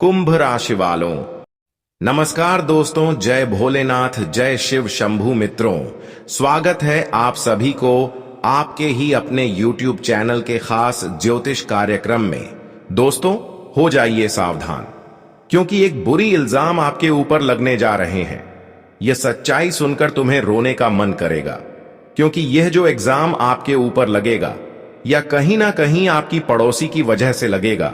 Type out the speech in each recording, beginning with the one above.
कुंभ राशि वालों, नमस्कार दोस्तों। जय भोलेनाथ, जय शिव शंभू मित्रों। स्वागत है आप सभी को आपके ही अपने YouTube चैनल के खास ज्योतिष कार्यक्रम में। दोस्तों, हो जाइए सावधान, क्योंकि एक बुरी इल्जाम आपके ऊपर लगने जा रहे हैं। यह सच्चाई सुनकर तुम्हें रोने का मन करेगा, क्योंकि यह जो एग्जाम आपके ऊपर लगेगा, या कहीं ना कहीं आपकी पड़ोसी की वजह से लगेगा।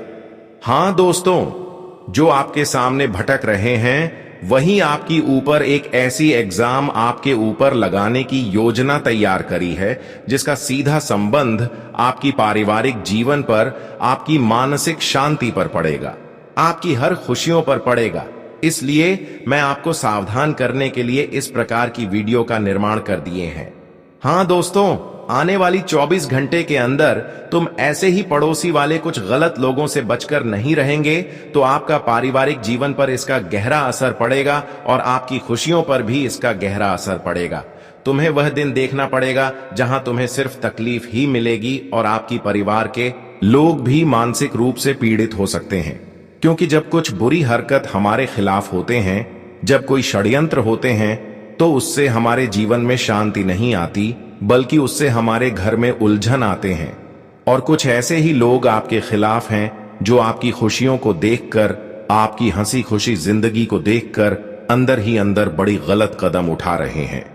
हां दोस्तों, जो आपके सामने भटक रहे हैं, वही आपकी ऊपर एक ऐसी एग्जाम आपके ऊपर लगाने की योजना तैयार करी है, जिसका सीधा संबंध आपकी पारिवारिक जीवन पर, आपकी मानसिक शांति पर पड़ेगा, आपकी हर खुशियों पर पड़ेगा। इसलिए मैं आपको सावधान करने के लिए इस प्रकार की वीडियो का निर्माण कर दिए हैं। हां दोस्तों, आने वाली 24 घंटे के अंदर तुम ऐसे ही पड़ोसी वाले कुछ गलत लोगों से बचकर नहीं रहेंगे तो आपका पारिवारिक जीवन पर इसका गहरा असर पड़ेगा और आपकी खुशियों पर भी इसका गहरा असर पड़ेगा। तुम्हें वह दिन देखना पड़ेगा जहां तुम्हें सिर्फ तकलीफ ही मिलेगी और आपकी परिवार के लोग भी मानसिक रूप से पीड़ित हो सकते हैं। क्योंकि जब कुछ बुरी हरकत हमारे खिलाफ होते हैं, जब कोई षड्यंत्र होते हैं, तो उससे हमारे जीवन में शांति नहीं आती, बल्कि उससे हमारे घर में उलझन आते हैं। और कुछ ऐसे ही लोग आपके खिलाफ हैं जो आपकी खुशियों को देखकर, आपकी हंसी खुशी जिंदगी को देखकर अंदर ही अंदर बड़ी गलत कदम उठा रहे हैं।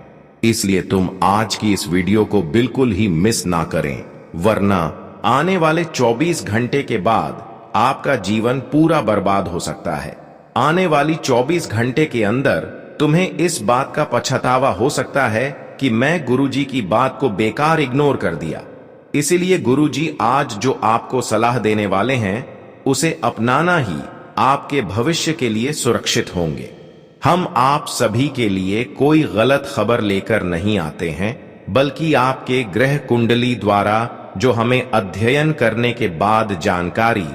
इसलिए तुम आज की इस वीडियो को बिल्कुल ही मिस ना करें, वरना आने वाले 24 घंटे के बाद आपका जीवन पूरा बर्बाद हो सकता है। आने वाली 24 घंटे के अंदर तुम्हें इस बात का पछतावा हो सकता है कि मैं गुरुजी की बात को बेकार इग्नोर कर दिया। इसीलिए गुरुजी आज जो आपको सलाह देने वाले हैं, उसे अपनाना ही आपके भविष्य के लिए सुरक्षित होंगे। हम आप सभी के लिए कोई गलत खबर लेकर नहीं आते हैं, बल्कि आपके ग्रह कुंडली द्वारा जो हमें अध्ययन करने के बाद जानकारी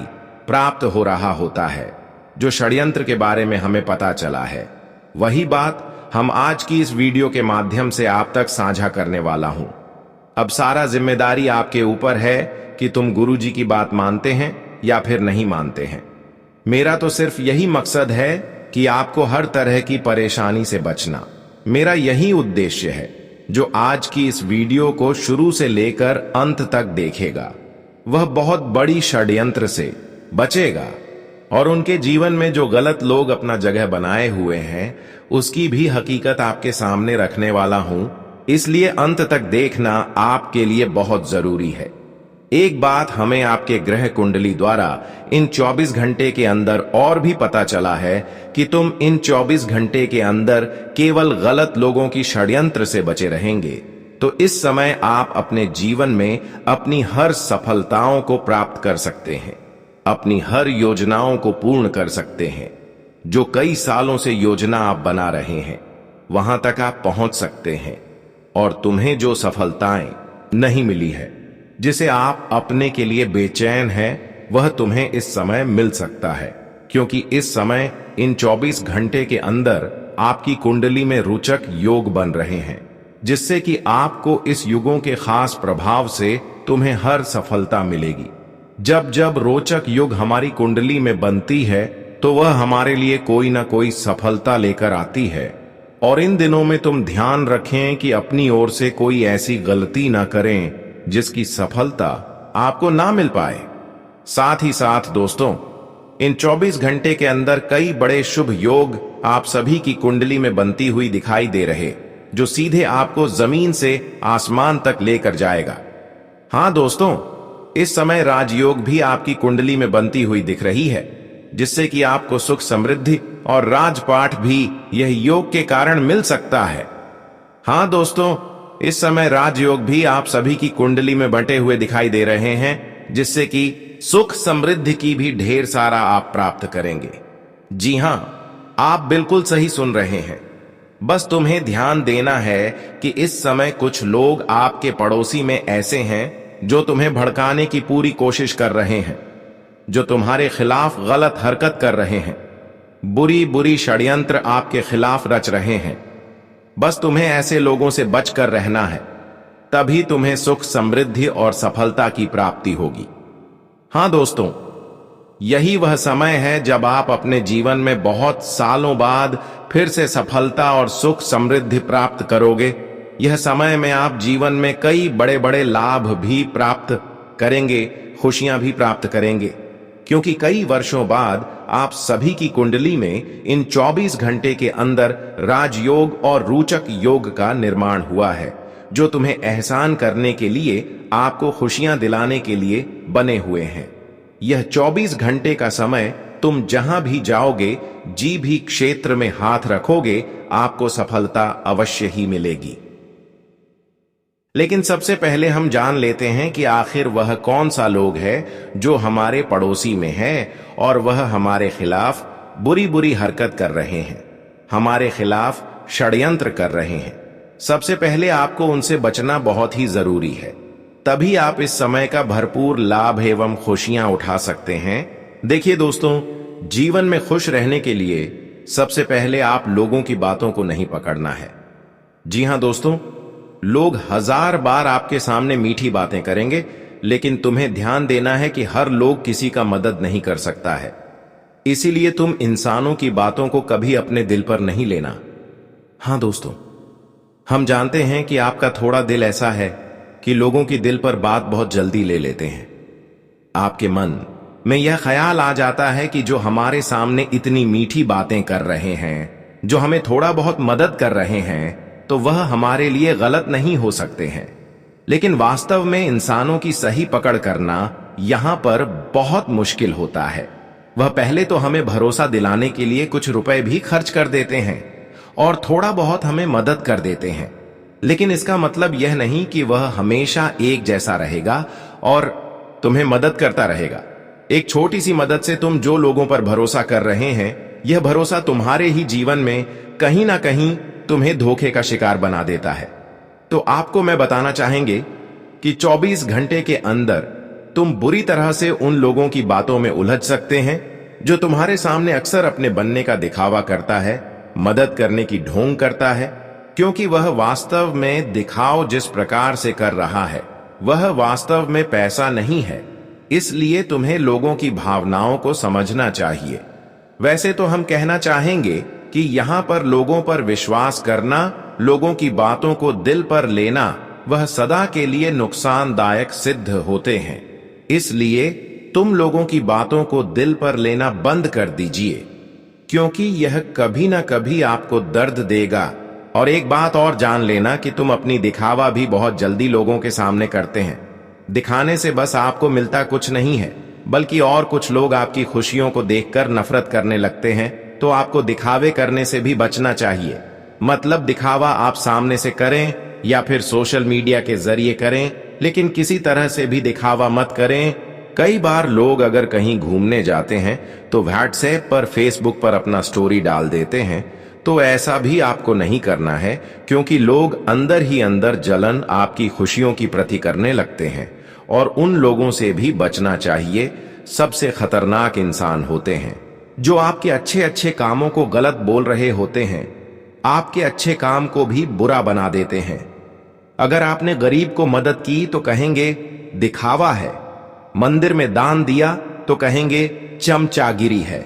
प्राप्त हो रहा होता है, जो षड्यंत्र के बारे में हमें पता चला है, वही बात हम आज की इस वीडियो के माध्यम से आप तक साझा करने वाला हूं। अब सारा जिम्मेदारी आपके ऊपर है कि तुम गुरुजी की बात मानते हैं या फिर नहीं मानते हैं। मेरा तो सिर्फ यही मकसद है कि आपको हर तरह की परेशानी से बचना। मेरा यही उद्देश्य है। जो आज की इस वीडियो को शुरू से लेकर अंत तक देखेगा, वह बहुत बड़ी षड्यंत्र से बचेगा और उनके जीवन में जो गलत लोग अपना जगह बनाए हुए हैं, उसकी भी हकीकत आपके सामने रखने वाला हूं। इसलिए अंत तक देखना आपके लिए बहुत जरूरी है। एक बात हमें आपके ग्रह कुंडली द्वारा इन 24 घंटे के अंदर और भी पता चला है कि तुम इन 24 घंटे के अंदर केवल गलत लोगों की षड्यंत्र से बचे रहेंगे। तो इस समय आप अपने जीवन में अपनी हर सफलताओं को प्राप्त कर सकते हैं, अपनी हर योजनाओं को पूर्ण कर सकते हैं। जो कई सालों से योजना आप बना रहे हैं, वहां तक आप पहुंच सकते हैं। और तुम्हें जो सफलताएं नहीं मिली है, जिसे आप अपने के लिए बेचैन हैं, वह तुम्हें इस समय मिल सकता है। क्योंकि इस समय इन 24 घंटे के अंदर आपकी कुंडली में रोचक योग बन रहे हैं, जिससे कि आपको इस युगों के खास प्रभाव से तुम्हें हर सफलता मिलेगी। जब जब रोचक युग हमारी कुंडली में बनती है, तो वह हमारे लिए कोई ना कोई सफलता लेकर आती है। और इन दिनों में तुम ध्यान रखें कि अपनी ओर से कोई ऐसी गलती ना करें जिसकी सफलता आपको ना मिल पाए। साथ ही साथ दोस्तों, इन 24 घंटे के अंदर कई बड़े शुभ योग आप सभी की कुंडली में बनती हुई दिखाई दे रहे, जो सीधे आपको जमीन से आसमान तक लेकर जाएगा। हां दोस्तों, इस समय राजयोग भी आपकी कुंडली में बनती हुई दिख रही है, जिससे कि आपको सुख समृद्धि और राजपाट भी यह योग के कारण मिल सकता है। हां दोस्तों, इस समय राजयोग भी आप सभी की कुंडली में बंटे हुए दिखाई दे रहे हैं, जिससे कि सुख समृद्धि की भी ढेर सारा आप प्राप्त करेंगे। जी हां, आप बिल्कुल सही सुन रहे हैं। बस तुम्हें ध्यान देना है कि इस समय कुछ लोग आपके पड़ोसी में ऐसे हैं जो तुम्हें भड़काने की पूरी कोशिश कर रहे हैं, जो तुम्हारे खिलाफ गलत हरकत कर रहे हैं, बुरी बुरी षड्यंत्र आपके खिलाफ रच रहे हैं। बस तुम्हें ऐसे लोगों से बचकर रहना है, तभी तुम्हें सुख समृद्धि और सफलता की प्राप्ति होगी। हां दोस्तों, यही वह समय है जब आप अपने जीवन में बहुत सालों बाद फिर से सफलता और सुख समृद्धि प्राप्त करोगे। यह समय में आप जीवन में कई बड़े बड़े लाभ भी प्राप्त करेंगे, खुशियां भी प्राप्त करेंगे, क्योंकि कई वर्षों बाद आप सभी की कुंडली में इन 24 घंटे के अंदर राजयोग और रोचक योग का निर्माण हुआ है, जो तुम्हें एहसान करने के लिए, आपको खुशियां दिलाने के लिए बने हुए हैं। यह 24 घंटे का समय तुम जहां भी जाओगे, जी भी क्षेत्र में हाथ रखोगे, आपको सफलता अवश्य ही मिलेगी। लेकिन सबसे पहले हम जान लेते हैं कि आखिर वह कौन सा लोग है जो हमारे पड़ोसी में है और वह हमारे खिलाफ बुरी बुरी हरकत कर रहे हैं, हमारे खिलाफ षड्यंत्र कर रहे हैं। सबसे पहले आपको उनसे बचना बहुत ही जरूरी है, तभी आप इस समय का भरपूर लाभ एवं खुशियां उठा सकते हैं। देखिए दोस्तों, जीवन में खुश रहने के लिए सबसे पहले आप लोगों की बातों को नहीं पकड़ना है। जी हां दोस्तों, लोग 1000 बार आपके सामने मीठी बातें करेंगे, लेकिन तुम्हें ध्यान देना है कि हर लोग किसी का मदद नहीं कर सकता है। इसीलिए तुम इंसानों की बातों को कभी अपने दिल पर नहीं लेना। हां दोस्तों, हम जानते हैं कि आपका थोड़ा दिल ऐसा है कि लोगों की दिल पर बात बहुत जल्दी ले लेते हैं। आपके मन में यह ख्याल आ जाता है कि जो हमारे सामने इतनी मीठी बातें कर रहे हैं, जो हमें थोड़ा बहुत मदद कर रहे हैं, तो वह हमारे लिए गलत नहीं हो सकते हैं। लेकिन वास्तव में इंसानों की सही पकड़ करना यहां पर बहुत मुश्किल होता है। वह पहले तो हमें भरोसा दिलाने के लिए कुछ रुपए भी खर्च कर देते हैं और थोड़ा बहुत हमें मदद कर देते हैं, लेकिन इसका मतलब यह नहीं कि वह हमेशा एक जैसा रहेगा और तुम्हें मदद करता रहेगा। एक छोटी सी मदद से तुम जो लोगों पर भरोसा कर रहे हैं, यह भरोसा तुम्हारे ही जीवन में कहीं ना कहीं तुम्हें धोखे का शिकार बना देता है। तो आपको मैं बताना चाहेंगे कि 24 घंटे के अंदर तुम बुरी तरह से उन लोगों की बातों में उलझ सकते हैं जो तुम्हारे सामने अक्सर अपने बनने का दिखावा करता है, मदद करने की ढोंग करता है, क्योंकि वह वास्तव में दिखाव जिस प्रकार से कर रहा है वह वास्तव में पैसा नहीं है। इसलिए तुम्हें लोगों की भावनाओं को समझना चाहिए। वैसे तो हम कहना चाहेंगे कि यहां पर लोगों पर विश्वास करना, लोगों की बातों को दिल पर लेना, वह सदा के लिए नुकसानदायक सिद्ध होते हैं। इसलिए तुम लोगों की बातों को दिल पर लेना बंद कर दीजिए, क्योंकि यह कभी ना कभी आपको दर्द देगा। और एक बात और जान लेना कि तुम अपनी दिखावा भी बहुत जल्दी लोगों के सामने करते हैं। दिखाने से बस आपको मिलता कुछ नहीं है, बल्कि और कुछ लोग आपकी खुशियों को देखकर नफरत करने लगते हैं। तो आपको दिखावे करने से भी बचना चाहिए। मतलब दिखावा आप सामने से करें या फिर सोशल मीडिया के जरिए करें, लेकिन किसी तरह से भी दिखावा मत करें। कई बार लोग अगर कहीं घूमने जाते हैं तो व्हाट्सएप पर, फेसबुक पर अपना स्टोरी डाल देते हैं, तो ऐसा भी आपको नहीं करना है, क्योंकि लोग अंदर ही अंदर जलन आपकी खुशियों की प्रति करने लगते हैं। और उन लोगों से भी बचना चाहिए। सबसे खतरनाक इंसान होते हैं जो आपके अच्छे अच्छे कामों को गलत बोल रहे होते हैं, आपके अच्छे काम को भी बुरा बना देते हैं। अगर आपने गरीब को मदद की तो कहेंगे दिखावा है, मंदिर में दान दिया तो कहेंगे चमचागिरी है।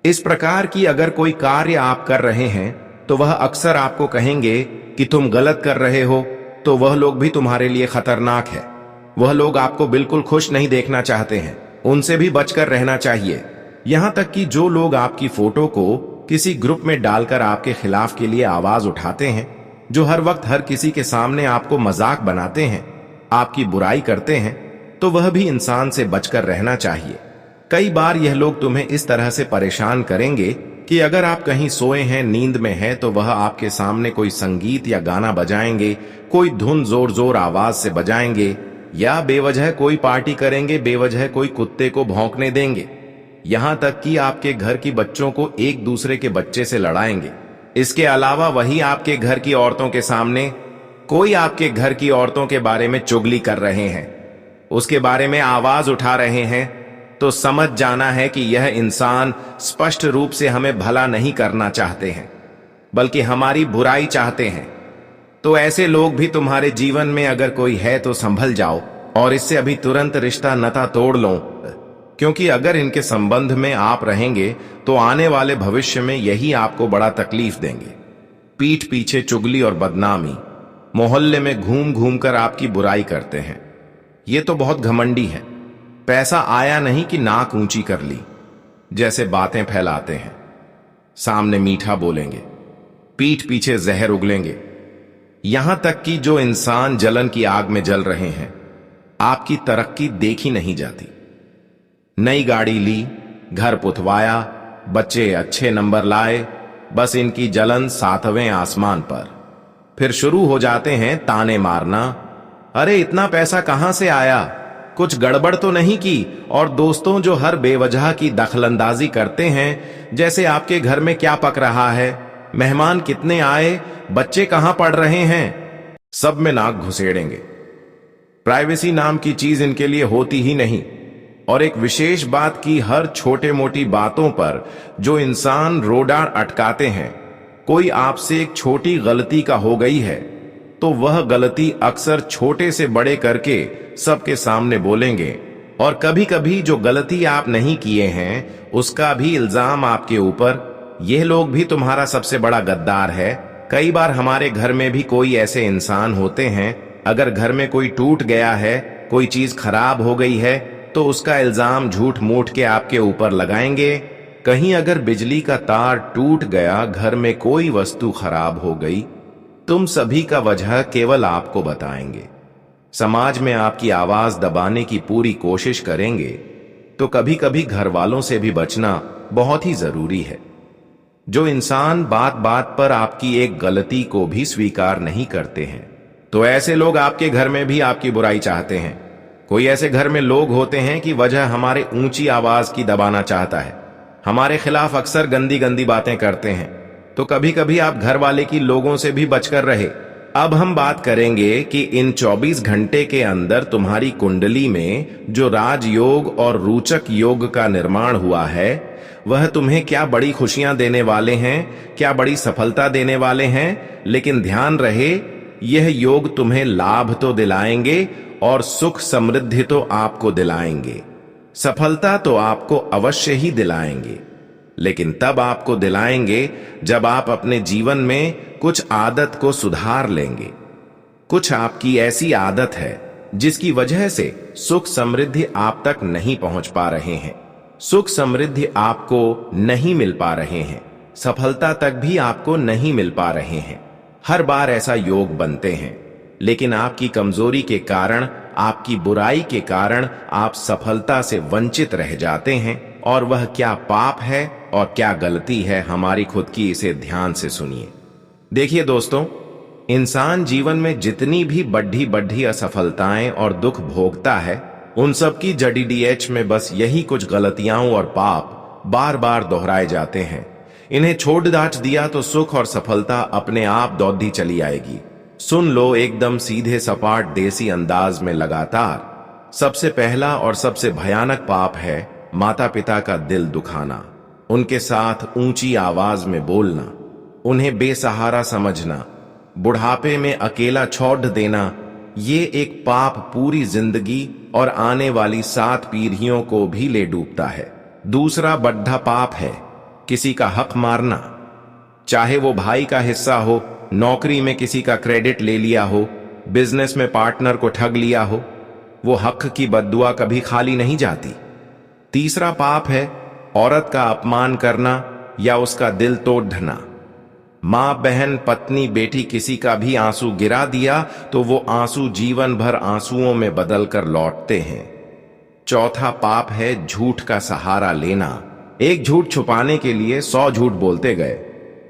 इस प्रकार की अगर कोई कार्य आप कर रहे हैं तो वह अक्सर आपको कहेंगे कि तुम गलत कर रहे हो, तो वह लोग भी तुम्हारे लिए खतरनाक है। वह लोग आपको बिल्कुल खुश नहीं देखना चाहते हैं, उनसे भी बचकर रहना चाहिए। यहां तक कि जो लोग आपकी फोटो को किसी ग्रुप में डालकर आपके खिलाफ के लिए आवाज उठाते हैं, जो हर वक्त हर किसी के सामने आपको मजाक बनाते हैं, आपकी बुराई करते हैं, तो वह भी इंसान से बचकर रहना चाहिए। कई बार यह लोग तुम्हें इस तरह से परेशान करेंगे कि अगर आप कहीं सोए हैं, नींद में हैं, तो वह आपके सामने कोई संगीत या गाना बजाएंगे, कोई धुन जोर जोर आवाज से बजाएंगे, या बेवजह कोई पार्टी करेंगे, बेवजह कोई कुत्ते को भौंकने देंगे। यहां तक कि आपके घर की बच्चों को एक दूसरे के बच्चे से लड़ाएंगे। इसके अलावा वही आपके घर की औरतों के सामने कोई आपके घर की औरतों के बारे में चुगली कर रहे हैं, उसके बारे में आवाज उठा रहे हैं, तो समझ जाना है कि यह इंसान स्पष्ट रूप से हमें भला नहीं करना चाहते हैं, बल्कि हमारी बुराई चाहते हैं। तो ऐसे लोग भी तुम्हारे जीवन में अगर कोई है तो संभल जाओ और इससे अभी तुरंत रिश्ता नाता तोड़ लो, क्योंकि अगर इनके संबंध में आप रहेंगे तो आने वाले भविष्य में यही आपको बड़ा तकलीफ देंगे। पीठ पीछे चुगली और बदनामी, मोहल्ले में घूम घूम कर आपकी बुराई करते हैं। ये तो बहुत घमंडी है। पैसा आया नहीं कि नाक ऊंची कर ली जैसे बातें फैलाते हैं। सामने मीठा बोलेंगे, पीठ पीछे जहर उगलेंगे। यहां तक कि जो इंसान जलन की आग में जल रहे हैं, आपकी तरक्की देखी नहीं जाती। नई गाड़ी ली, घर पुतवाया, बच्चे अच्छे नंबर लाए, बस इनकी जलन 7वें आसमान पर। फिर शुरू हो जाते हैं ताने मारना, अरे इतना पैसा कहां से आया, कुछ गड़बड़ तो नहीं की। और दोस्तों जो हर बेवजह की दखलंदाजी करते हैं, जैसे आपके घर में क्या पक रहा है, मेहमान कितने आए, बच्चे कहां पढ़ रहे हैं, सब में नाक घुसेड़ेंगे। प्राइवेसी नाम की चीज इनके लिए होती ही नहीं। और एक विशेष बात की, हर छोटे मोटी बातों पर जो इंसान रोडार अटकाते हैं, कोई आपसे एक छोटी गलती का हो गई है तो वह गलती अक्सर छोटे से बड़े करके सबके सामने बोलेंगे। और कभी कभी जो गलती आप नहीं किए हैं उसका भी इल्जाम आपके ऊपर। यह लोग भी तुम्हारा सबसे बड़ा गद्दार है। कई बार हमारे घर में भी कोई ऐसे इंसान होते हैं, अगर घर में कोई टूट गया है, कोई चीज खराब हो गई है, तो उसका इल्जाम झूठ मूठ के आपके ऊपर लगाएंगे। कहीं अगर बिजली का तार टूट गया, घर में कोई वस्तु खराब हो गई, तुम सभी का वजह केवल आपको बताएंगे। समाज में आपकी आवाज दबाने की पूरी कोशिश करेंगे। तो कभी कभी घर वालों से भी बचना बहुत ही जरूरी है। जो इंसान बात बात पर आपकी एक गलती को भी स्वीकार नहीं करते हैं, तो ऐसे लोग आपके घर में भी आपकी बुराई चाहते हैं। कोई ऐसे घर में लोग होते हैं कि वजह हमारे ऊंची आवाज की दबाना चाहता है, हमारे खिलाफ अक्सर गंदी गंदी बातें करते हैं। तो कभी कभी आप घर वाले की लोगों से भी बचकर रहे। अब हम बात करेंगे कि इन 24 घंटे के अंदर तुम्हारी कुंडली में जो राजयोग और रोचक योग का निर्माण हुआ है, वह तुम्हें क्या बड़ी खुशियां देने वाले हैं, क्या बड़ी सफलता देने वाले हैं। लेकिन ध्यान रहे, यह योग तुम्हें लाभ तो दिलाएंगे और सुख समृद्धि तो आपको दिलाएंगे। सफलता तो आपको अवश्य ही दिलाएंगे, लेकिन तब आपको दिलाएंगे जब आप अपने जीवन में कुछ आदत को सुधार लेंगे। कुछ आपकी ऐसी आदत है जिसकी वजह से सुख समृद्धि आप तक नहीं पहुंच पा रहे हैं, सुख समृद्धि आपको नहीं मिल पा रहे हैं, सफलता तक भी आपको नहीं मिल पा रहे हैं। हर बार ऐसा योग बनते हैं, लेकिन आपकी कमजोरी के कारण, आपकी बुराई के कारण आप सफलता से वंचित रह जाते हैं। और वह क्या पाप है और क्या गलती है, हमारी खुद की, इसे ध्यान से सुनिए। देखिए दोस्तों, इंसान जीवन में जितनी भी बड्ढी बड्ढी असफलताएं और दुख भोगता है, उन सब की जड़ी डीएच में बस यही कुछ गलतियां और पाप बार बार दोहराए जाते हैं। इन्हें छोड़ दाच दिया तो सुख और सफलता अपने आप दौड़ती चली आएगी। सुन लो एकदम सीधे सपाट देसी अंदाज में लगातार। सबसे पहला और सबसे भयानक पाप है माता पिता का दिल दुखाना, उनके साथ ऊंची आवाज में बोलना, उन्हें बेसहारा समझना, बुढ़ापे में अकेला छोड़ देना। ये एक पाप पूरी जिंदगी और आने वाली 7 पीढ़ियों को भी ले डूबता है। दूसरा बड्ढा पाप है किसी का हक मारना, चाहे वो भाई का हिस्सा हो, नौकरी में किसी का क्रेडिट ले लिया हो, बिजनेस में पार्टनर को ठग लिया हो। वो हक की बद्दुआ कभी खाली नहीं जाती। तीसरा पाप है औरत का अपमान करना या उसका दिल तोड़ना। मां, बहन, पत्नी, बेटी किसी का भी आंसू गिरा दिया तो वो आंसू जीवन भर आंसुओं में बदलकर लौटते हैं। चौथा पाप है झूठ का सहारा लेना। एक झूठ छुपाने के लिए 100 झूठ बोलते गए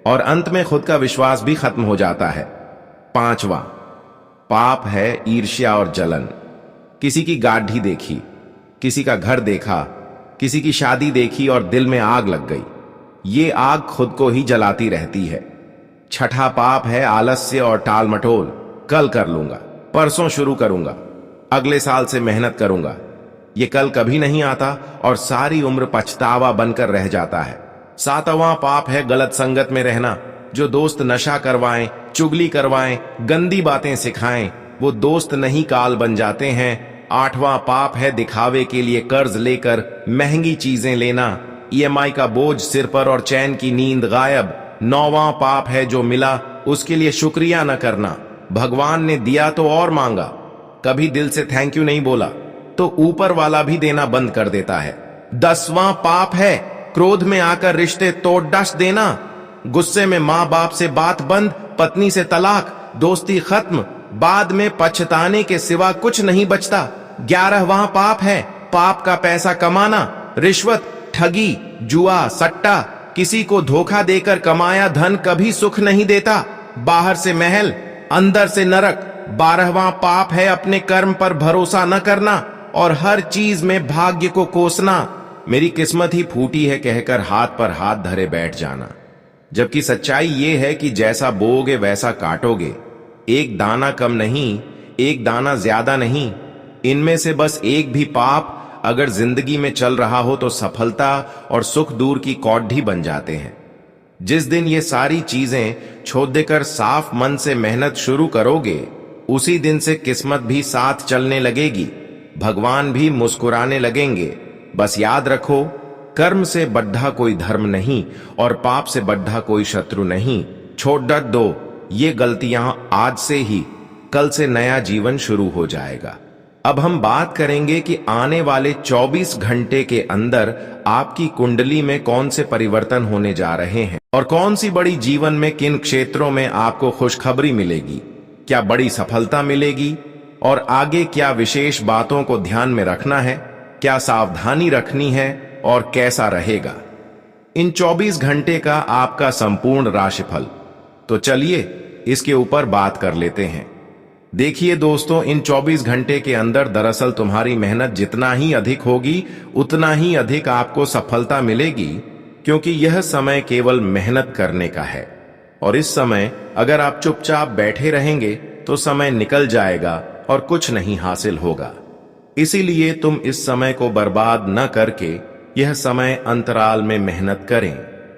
और अंत में खुद का विश्वास भी खत्म हो जाता है। पांचवा पाप है ईर्ष्या और जलन। किसी की गाढ़ी देखी, किसी का घर देखा, किसी की शादी देखी और दिल में आग लग गई। ये आग खुद को ही जलाती रहती है। छठा पाप है आलस्य और टाल मटोल। कल कर लूंगा, परसों शुरू करूंगा, अगले साल से मेहनत करूंगा। ये कल कभी नहीं आता और सारी उम्र पछतावा बनकर रह जाता है। सातवां पाप है गलत संगत में रहना। जो दोस्त नशा करवाएं, चुगली करवाएं, गंदी बातें सिखाएं, वो दोस्त नहीं काल बन जाते हैं। 8वां पाप है दिखावे के लिए कर्ज लेकर महंगी चीजें लेना, ईएमआई का बोझ सिर पर और चैन की नींद गायब। 9वां पाप है जो मिला उसके लिए शुक्रिया न करना, भगवान ने दिया तो और मांगा, कभी दिल से थैंक यू नहीं बोला तो ऊपर वाला भी देना बंद कर देता है। 10वां पाप है क्रोध में आकर रिश्ते तोड़ डस देना, गुस्से में मां बाप से बात बंद, पत्नी से तलाक, दोस्ती खत्म, बाद में पछताने के सिवा कुछ नहीं बचता। 11वां पाप है पाप का पैसा कमाना, रिश्वत, ठगी, जुआ, सट्टा, किसी को धोखा देकर कमाया धन कभी सुख नहीं देता, बाहर से महल अंदर से नरक। 12वां पाप है अपने कर्म पर भरोसा न करना और हर चीज में भाग्य को कोसना, मेरी किस्मत ही फूटी है कहकर हाथ पर हाथ धरे बैठ जाना। जबकि सच्चाई ये है कि जैसा बोओगे वैसा काटोगे, एक दाना कम नहीं, एक दाना ज्यादा नहीं। इनमें से बस एक भी पाप अगर जिंदगी में चल रहा हो तो सफलता और सुख दूर की कौड़ी बन जाते हैं। जिस दिन ये सारी चीजें छोड़ देकर साफ मन से मेहनत शुरू करोगे, उसी दिन से किस्मत भी साथ चलने लगेगी, भगवान भी मुस्कुराने लगेंगे। बस याद रखो, कर्म से बढ़ा कोई धर्म नहीं और पाप से बढ़ा कोई शत्रु नहीं। छोड़ डर दो ये गलतियां आज से ही, कल से नया जीवन शुरू हो जाएगा। अब हम बात करेंगे कि आने वाले 24 घंटे के अंदर आपकी कुंडली में कौन से परिवर्तन होने जा रहे हैं और कौन सी बड़ी जीवन में किन क्षेत्रों में आपको खुशखबरी मिलेगी, क्या बड़ी सफलता मिलेगी और आगे क्या विशेष बातों को ध्यान में रखना है, क्या सावधानी रखनी है और कैसा रहेगा इन 24 घंटे का आपका संपूर्ण राशिफल। तो चलिए इसके ऊपर बात कर लेते हैं। देखिए दोस्तों, इन 24 घंटे के अंदर दरअसल तुम्हारी मेहनत जितना ही अधिक होगी उतना ही अधिक आपको सफलता मिलेगी, क्योंकि यह समय केवल मेहनत करने का है और इस समय अगर आप चुपचाप बैठे रहेंगे तो समय निकल जाएगा और कुछ नहीं हासिल होगा। इसीलिए तुम इस समय को बर्बाद न करके यह समय अंतराल में मेहनत करें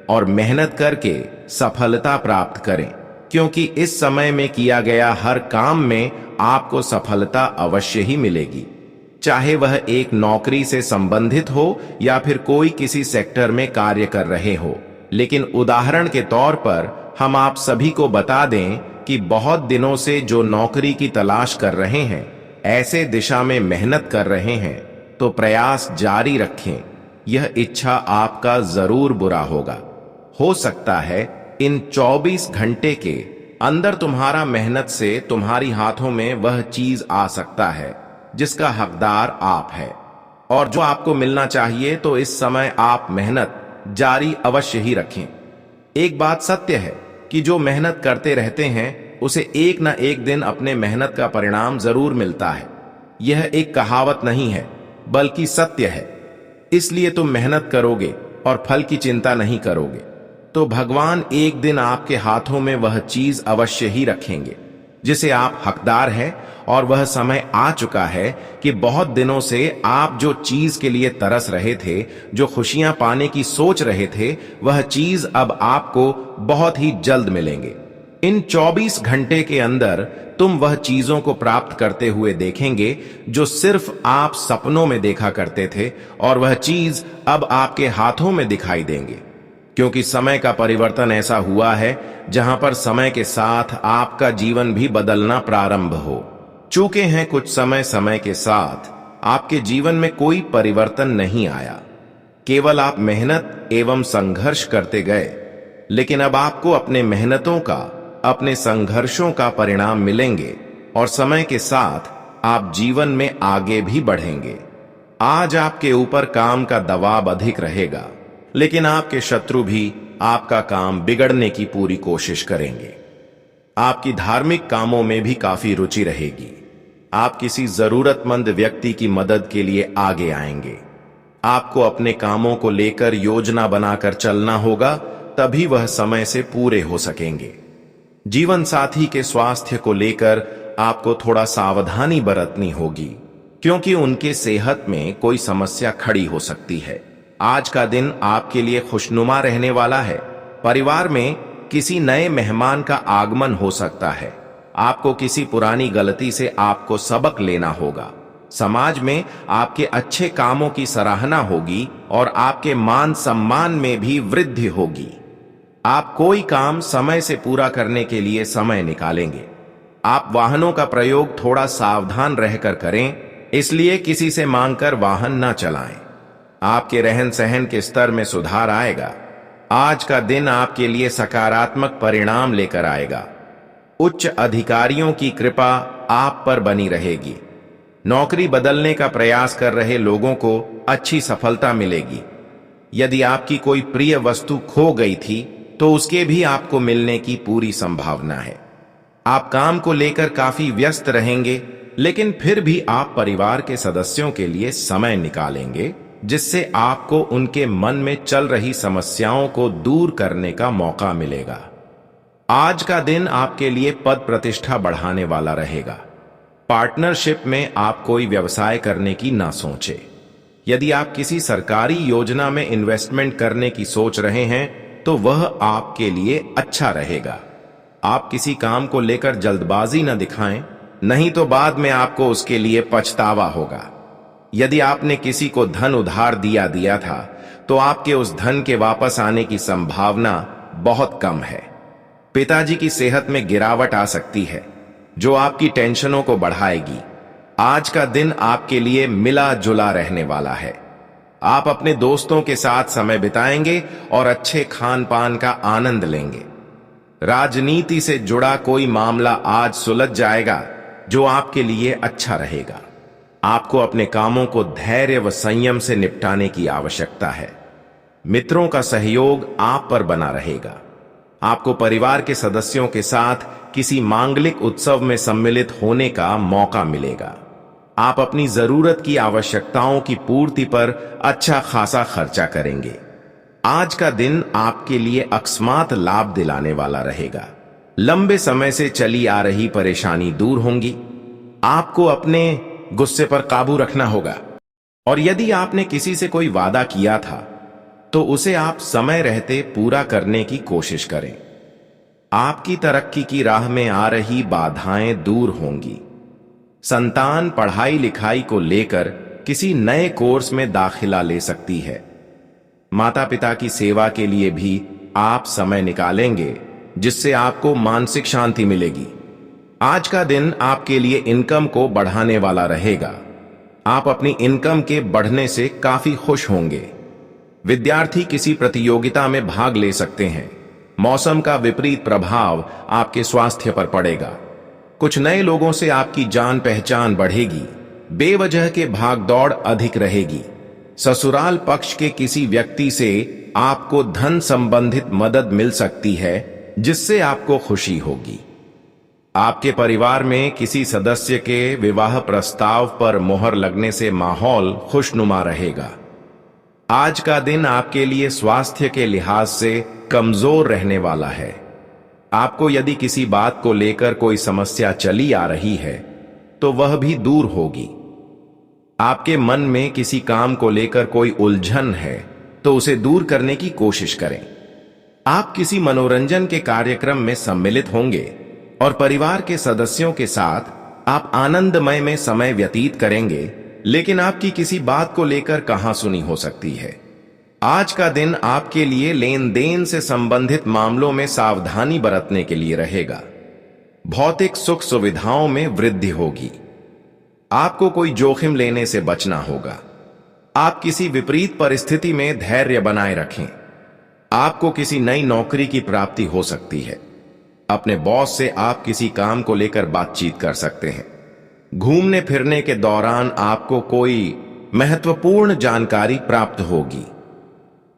और मेहनत करके सफलता प्राप्त करें, क्योंकि इस समय में किया गया हर काम में आपको सफलता अवश्य ही मिलेगी, चाहे वह एक नौकरी से संबंधित हो या फिर कोई किसी सेक्टर में कार्य कर रहे हो। लेकिन उदाहरण के तौर पर हम आप सभी को बता दें कि बहुत दिनों से जो नौकरी की तलाश कर रहे हैं, ऐसे दिशा में मेहनत कर रहे हैं, तो प्रयास जारी रखें। यह इच्छा आपका जरूर बुरा होगा। हो सकता है इन 24 घंटे के अंदर तुम्हारा मेहनत से तुम्हारी हाथों में वह चीज आ सकता है जिसका हकदार आप है और जो आपको मिलना चाहिए, तो इस समय आप मेहनत जारी अवश्य ही रखें। एक बात सत्य है कि जो मेहनत करते रहते हैं उसे एक न एक दिन अपने मेहनत का परिणाम जरूर मिलता है। यह एक कहावत नहीं है बल्कि सत्य है। इसलिए तुम मेहनत करोगे और फल की चिंता नहीं करोगे तो भगवान एक दिन आपके हाथों में वह चीज अवश्य ही रखेंगे जिसे आप हकदार हैं, और वह समय आ चुका है कि बहुत दिनों से आप जो चीज के लिए तरस रहे थे, जो खुशियां पाने की सोच रहे थे, वह चीज अब आपको बहुत ही जल्द मिलेंगे। इन 24 घंटे के अंदर तुम वह चीजों को प्राप्त करते हुए देखेंगे जो सिर्फ आप सपनों में देखा करते थे, और वह चीज अब आपके हाथों में दिखाई देंगे, क्योंकि समय का परिवर्तन ऐसा हुआ है जहां पर समय के साथ आपका जीवन भी बदलना प्रारंभ हो चुके हैं। कुछ समय के साथ आपके जीवन में कोई परिवर्तन नहीं आया, केवल आप मेहनत एवं संघर्ष करते गए, लेकिन अब आपको अपने मेहनतों का, अपने संघर्षों का परिणाम मिलेंगे और समय के साथ आप जीवन में आगे भी बढ़ेंगे। आज आपके ऊपर काम का दबाव अधिक रहेगा, लेकिन आपके शत्रु भी आपका काम बिगड़ने की पूरी कोशिश करेंगे। आपकी धार्मिक कामों में भी काफी रुचि रहेगी। आप किसी जरूरतमंद व्यक्ति की मदद के लिए आगे आएंगे। आपको अपने कामों को लेकर योजना बनाकर चलना होगा, तभी वह समय से पूरे हो सकेंगे। जीवन साथी के स्वास्थ्य को लेकर आपको थोड़ा सावधानी बरतनी होगी, क्योंकि उनके सेहत में कोई समस्या खड़ी हो सकती है। आज का दिन आपके लिए खुशनुमा रहने वाला है। परिवार में किसी नए मेहमान का आगमन हो सकता है। आपको किसी पुरानी गलती से आपको सबक लेना होगा। समाज में आपके अच्छे कामों की सराहना होगी और आपके मान सम्मान में भी वृद्धि होगी। आप कोई काम समय से पूरा करने के लिए समय निकालेंगे। आप वाहनों का प्रयोग थोड़ा सावधान रहकर करें, इसलिए किसी से मांगकर वाहन न चलाएं। आपके रहन सहन के स्तर में सुधार आएगा। आज का दिन आपके लिए सकारात्मक परिणाम लेकर आएगा। उच्च अधिकारियों की कृपा आप पर बनी रहेगी। नौकरी बदलने का प्रयास कर रहे लोगों को अच्छी सफलता मिलेगी। यदि आपकी कोई प्रिय वस्तु खो गई थी तो उसके भी आपको मिलने की पूरी संभावना है। आप काम को लेकर काफी व्यस्त रहेंगे, लेकिन फिर भी आप परिवार के सदस्यों के लिए समय निकालेंगे, जिससे आपको उनके मन में चल रही समस्याओं को दूर करने का मौका मिलेगा। आज का दिन आपके लिए पद प्रतिष्ठा बढ़ाने वाला रहेगा। पार्टनरशिप में आप कोई व्यवसाय करने की ना सोचें। यदि आप किसी सरकारी योजना में इन्वेस्टमेंट करने की सोच रहे हैं तो वह आपके लिए अच्छा रहेगा। आप किसी काम को लेकर जल्दबाजी न दिखाएं, नहीं तो बाद में आपको उसके लिए पछतावा होगा। यदि आपने किसी को धन उधार दिया था तो आपके उस धन के वापस आने की संभावना बहुत कम है। पिताजी की सेहत में गिरावट आ सकती है, जो आपकी टेंशनों को बढ़ाएगी। आज का दिन आपके लिए मिला जुला रहने वाला है। आप अपने दोस्तों के साथ समय बिताएंगे और अच्छे खान पान का आनंद लेंगे। राजनीति से जुड़ा कोई मामला आज सुलझ जाएगा, जो आपके लिए अच्छा रहेगा। आपको अपने कामों को धैर्य व संयम से निपटाने की आवश्यकता है। मित्रों का सहयोग आप पर बना रहेगा। आपको परिवार के सदस्यों के साथ किसी मांगलिक उत्सव में सम्मिलित होने का मौका मिलेगा। आप अपनी जरूरत की आवश्यकताओं की पूर्ति पर अच्छा खासा खर्चा करेंगे। आज का दिन आपके लिए अकस्मात लाभ दिलाने वाला रहेगा। लंबे समय से चली आ रही परेशानी दूर होंगी। आपको अपने गुस्से पर काबू रखना होगा, और यदि आपने किसी से कोई वादा किया था तो उसे आप समय रहते पूरा करने की कोशिश करें। आपकी तरक्की की राह में आ रही बाधाएं दूर होंगी। संतान पढ़ाई लिखाई को लेकर किसी नए कोर्स में दाखिला ले सकती है। माता पिता की सेवा के लिए भी आप समय निकालेंगे, जिससे आपको मानसिक शांति मिलेगी। आज का दिन आपके लिए इनकम को बढ़ाने वाला रहेगा। आप अपनी इनकम के बढ़ने से काफी खुश होंगे। विद्यार्थी किसी प्रतियोगिता में भाग ले सकते हैं। मौसम का विपरीत प्रभाव आपके स्वास्थ्य पर पड़ेगा। कुछ नए लोगों से आपकी जान पहचान बढ़ेगी। बेवजह के भागदौड़ अधिक रहेगी। ससुराल पक्ष के किसी व्यक्ति से आपको धन संबंधित मदद मिल सकती है, जिससे आपको खुशी होगी। आपके परिवार में किसी सदस्य के विवाह प्रस्ताव पर मोहर लगने से माहौल खुशनुमा रहेगा। आज का दिन आपके लिए स्वास्थ्य के लिहाज से कमजोर रहने वाला है। आपको यदि किसी बात को लेकर कोई समस्या चली आ रही है तो वह भी दूर होगी। आपके मन में किसी काम को लेकर कोई उलझन है तो उसे दूर करने की कोशिश करें। आप किसी मनोरंजन के कार्यक्रम में सम्मिलित होंगे और परिवार के सदस्यों के साथ आप आनंदमय में समय व्यतीत करेंगे, लेकिन आपकी किसी बात को लेकर कहां सुनी हो सकती है। आज का दिन आपके लिए लेन देन से संबंधित मामलों में सावधानी बरतने के लिए रहेगा। भौतिक सुख सुविधाओं में वृद्धि होगी। आपको कोई जोखिम लेने से बचना होगा। आप किसी विपरीत परिस्थिति में धैर्य बनाए रखें। आपको किसी नई नौकरी की प्राप्ति हो सकती है। अपने बॉस से आप किसी काम को लेकर बातचीत कर सकते हैं। घूमने फिरने के दौरान आपको कोई महत्वपूर्ण जानकारी प्राप्त होगी।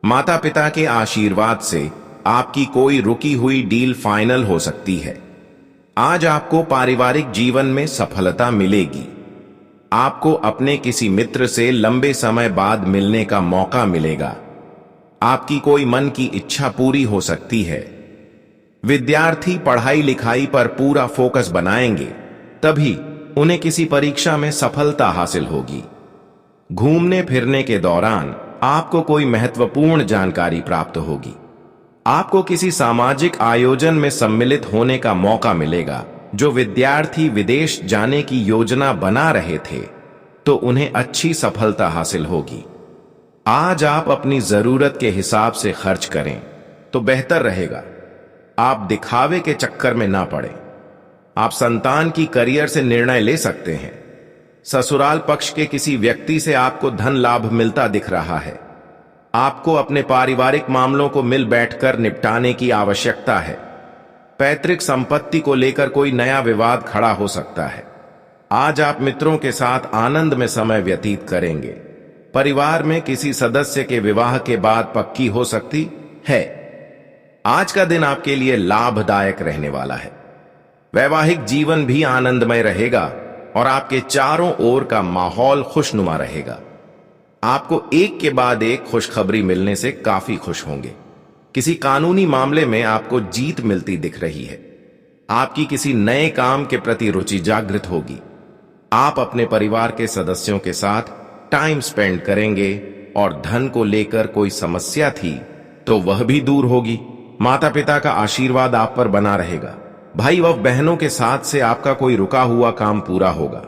माता पिता के आशीर्वाद से आपकी कोई रुकी हुई डील फाइनल हो सकती है। आज आपको पारिवारिक जीवन में सफलता मिलेगी। आपको अपने किसी मित्र से लंबे समय बाद मिलने का मौका मिलेगा। आपकी कोई मन की इच्छा पूरी हो सकती है। विद्यार्थी पढ़ाई लिखाई पर पूरा फोकस बनाएंगे, तभी उन्हें किसी परीक्षा में सफलता हासिल होगी। घूमने फिरने के दौरान आपको कोई महत्वपूर्ण जानकारी प्राप्त होगी। आपको किसी सामाजिक आयोजन में सम्मिलित होने का मौका मिलेगा। जो विद्यार्थी विदेश जाने की योजना बना रहे थे तो उन्हें अच्छी सफलता हासिल होगी। आज आप अपनी जरूरत के हिसाब से खर्च करें तो बेहतर रहेगा। आप दिखावे के चक्कर में ना पड़े। आप संतान की करियर से निर्णय ले सकते हैं। ससुराल पक्ष के किसी व्यक्ति से आपको धन लाभ मिलता दिख रहा है। आपको अपने पारिवारिक मामलों को मिल बैठकर निपटाने की आवश्यकता है। पैतृक संपत्ति को लेकर कोई नया विवाद खड़ा हो सकता है। आज आप मित्रों के साथ आनंद में समय व्यतीत करेंगे। परिवार में किसी सदस्य के विवाह के बाद पक्की हो सकती है। आज का दिन आपके लिए लाभदायक रहने वाला है। वैवाहिक जीवन भी आनंदमय रहेगा और आपके चारों ओर का माहौल खुशनुमा रहेगा। आपको एक के बाद एक खुशखबरी मिलने से काफी खुश होंगे। किसी कानूनी मामले में आपको जीत मिलती दिख रही है। आपकी किसी नए काम के प्रति रुचि जागृत होगी। आप अपने परिवार के सदस्यों के साथ टाइम स्पेंड करेंगे और धन को लेकर कोई समस्या थी तो वह भी दूर होगी। माता पिता का आशीर्वाद आप पर बना रहेगा। भाई व बहनों के साथ से आपका कोई रुका हुआ काम पूरा होगा।